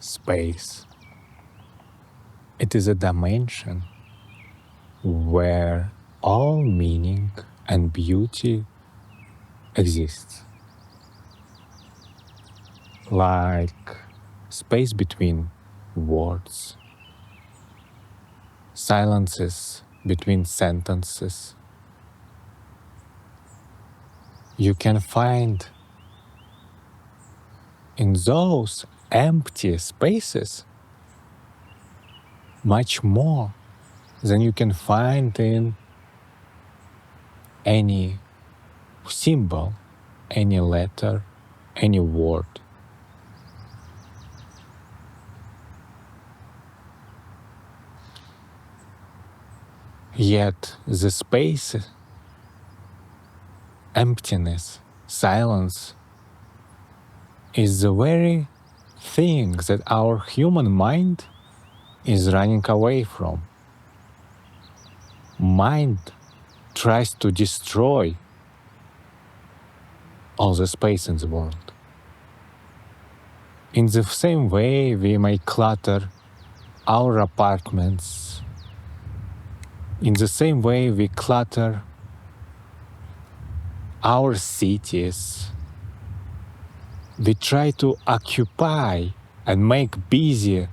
space. It is a dimension where all meaning and beauty exists. Like space between words, silences between sentences. You can find in those empty spaces much more than you can find in any symbol, any letter, any word. Yet the space, emptiness, silence is the very thing that our human mind is running away from. Mind tries to destroy all the space in the world. In the same way, we may clutter our apartments. In the same way, we clutter our cities. We try to occupy and make busy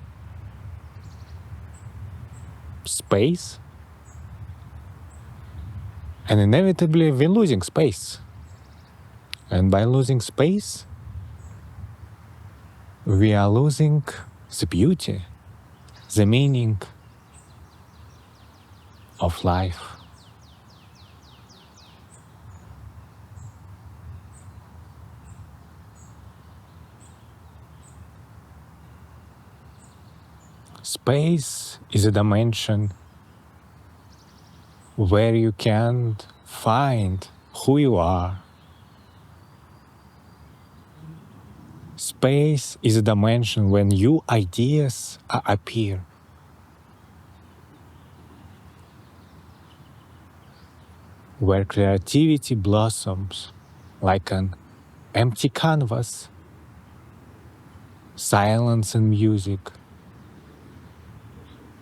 space, and inevitably we're losing space. And by losing space, we are losing the beauty, the meaning of life. Space is a dimension where you can find who you are. Space is a dimension when new ideas appear. Where creativity blossoms like an empty canvas, silence and music,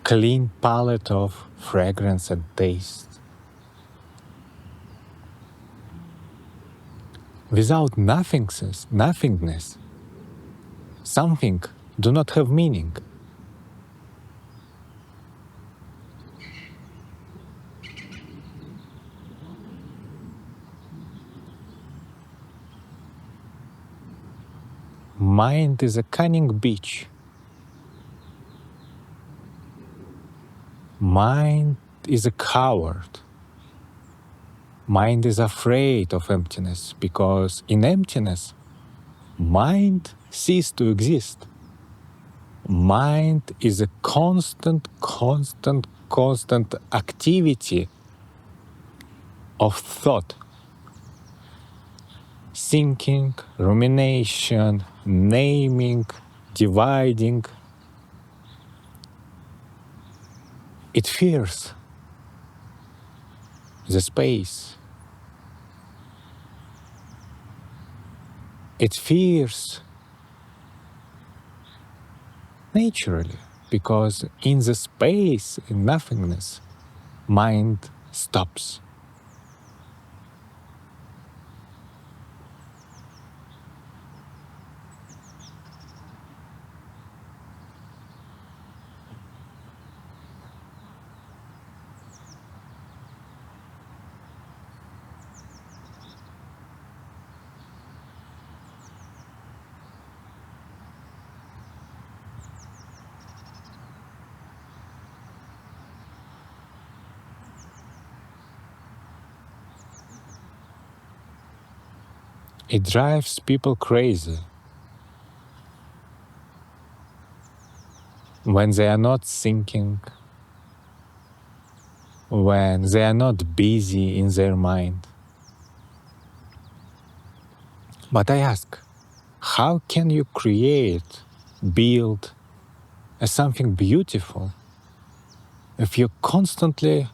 clean palette of fragrance and taste. Without nothingness, something do not have meaning. Mind is a cunning bitch. Mind is a coward. Mind is afraid of emptiness because in emptiness, mind ceases to exist. Mind is a constant activity of thought. Thinking, rumination, naming, dividing. It fears the space. It fears naturally, because in the space, in nothingness, mind stops. It drives people crazy when they are not thinking, when they are not busy in their mind. But I ask, how can you create, build something beautiful if you constantly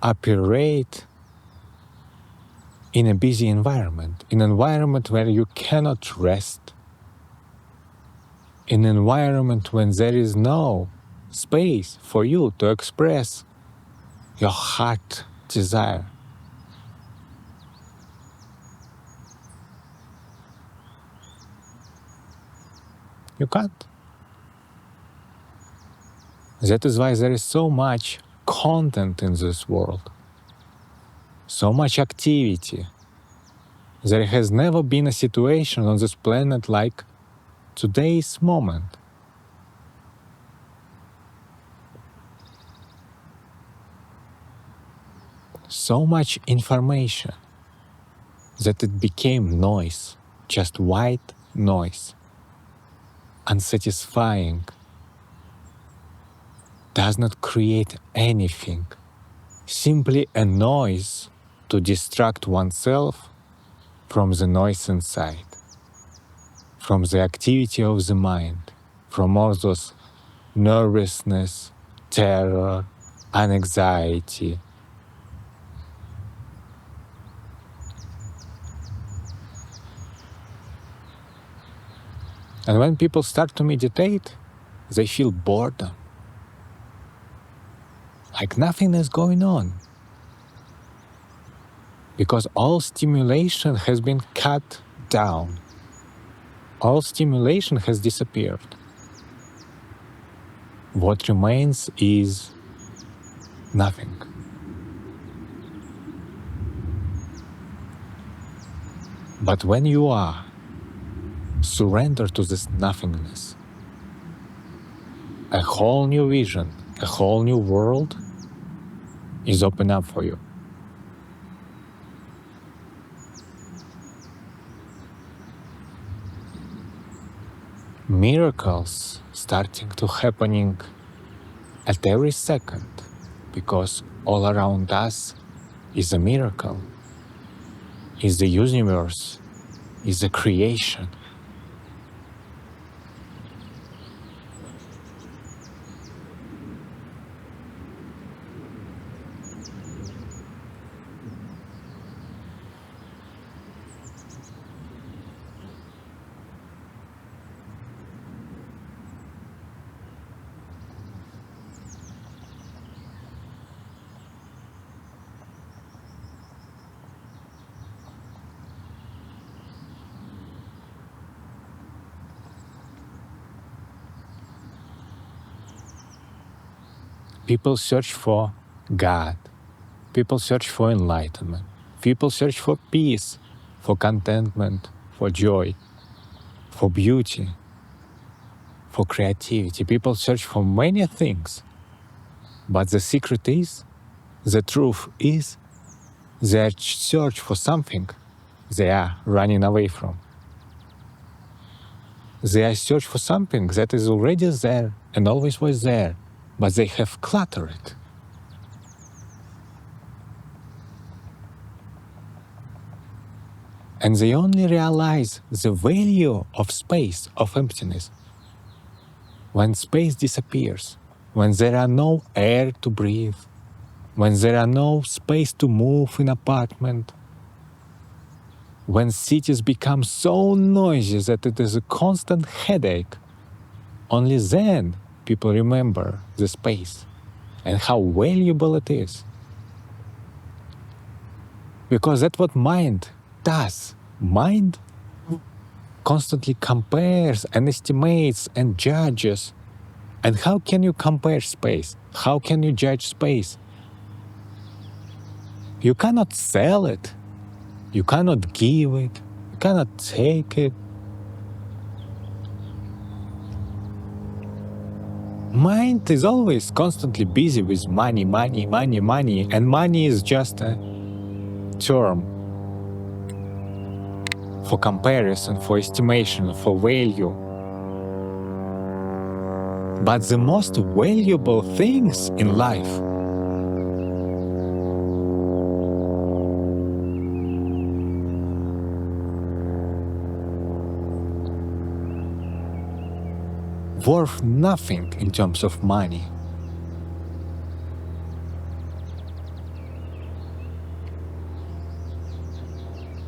operate in a busy environment, in an environment where you cannot rest, in an environment when there is no space for you to express your heart desire. You can't. That is why there is so much content in this world, so much activity. There has never been a situation on this planet like today's moment. So much information that it became noise, just white noise, unsatisfying, does not create anything, simply a noise to distract oneself from the noise inside, from the activity of the mind, from all those nervousness, terror, anxiety. And when people start to meditate, they feel boredom, like nothing is going on, because all stimulation has been cut down. All stimulation has disappeared. What remains is nothing. But when you are surrendered to this nothingness, a whole new vision, a whole new world is open up for you. Miracles starting to happening at every second, because all around us is a miracle, is the universe, is the creation. People search for God. People search for enlightenment. People search for peace, for contentment, for joy, for beauty, for creativity. People search for many things. But the secret is, the truth is, they search for something they are running away from. They are search for something that is already there and always was there, but they have cluttered it. And they only realize the value of space, of emptiness, when space disappears, when there are no air to breathe, when there are no space to move in apartment, when cities become so noisy that it is a constant headache. Only then people remember the space and how valuable it is. Because that's what mind does. Mind constantly compares and estimates and judges. And how can you compare space? How can you judge space? You cannot sell it. You cannot give it. You cannot take it. Mind is always constantly busy with money, money, money, money, and money is just a term for comparison, for estimation, for value. But the most valuable things in life worth nothing in terms of money.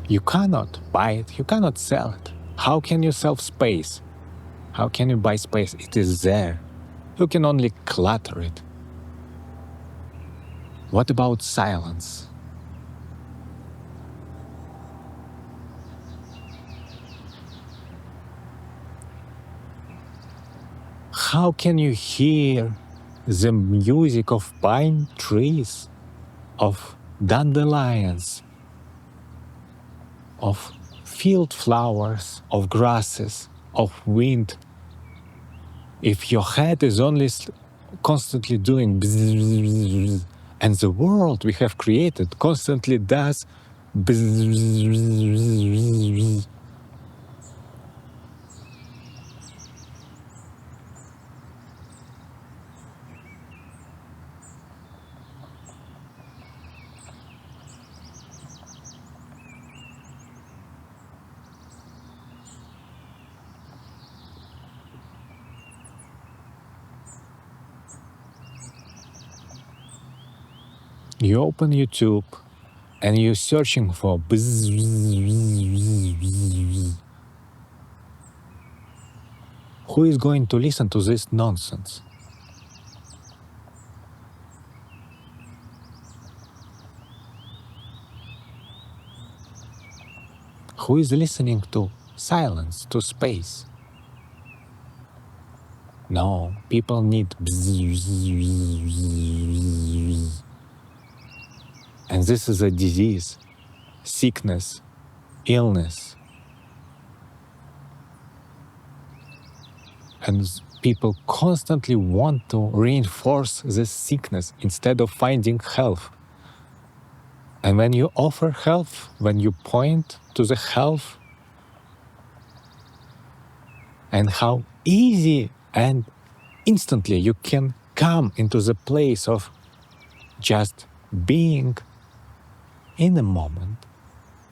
You cannot buy it, you cannot sell it. How can you sell space? How can you buy space? It is there. You can only clutter it. What about silence? How can you hear the music of pine trees, of dandelions, of field flowers, of grasses, of wind, if your head is only constantly doing bzz, bzz, bzz, bzz, and the world we have created constantly does bzz, bzz, bzz, bzz, bzz. You open YouTube and you're searching for bzz, bzz, bzz, bzz, bzz, bzz. Who is going to listen to this nonsense? Who is listening to silence, to space? No, people need bzz, bzz, bzz, bzz, bzz. And this is a disease, sickness, illness. And people constantly want to reinforce this sickness instead of finding health. And when you offer health, when you point to the health, and how easy and instantly you can come into the place of just being in the moment,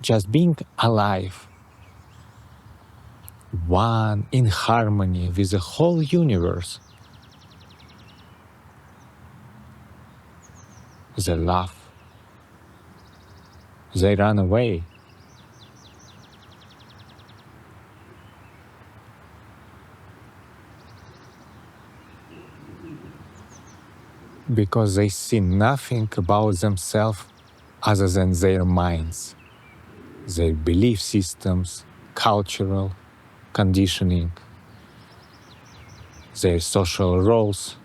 just being alive, one in harmony with the whole universe. They laugh. They run away. Because they see nothing about themselves other than their minds, their belief systems, cultural conditioning, their social roles.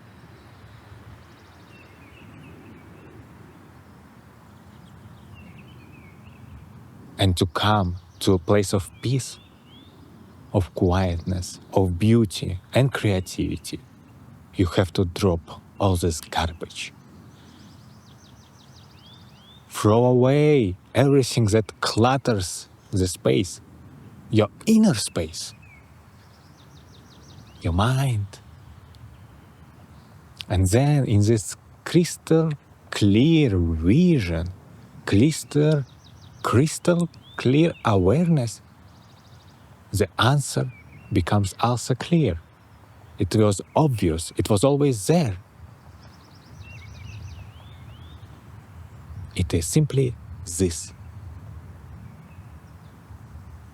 And to come to a place of peace, of quietness, of beauty and creativity, you have to drop all this garbage. Throw away everything that clutters the space, your inner space, your mind. And then in this crystal clear vision, crystal clear awareness, the answer becomes also clear. It was obvious, it was always there. It is simply this.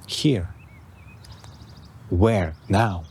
Here. Where? Now.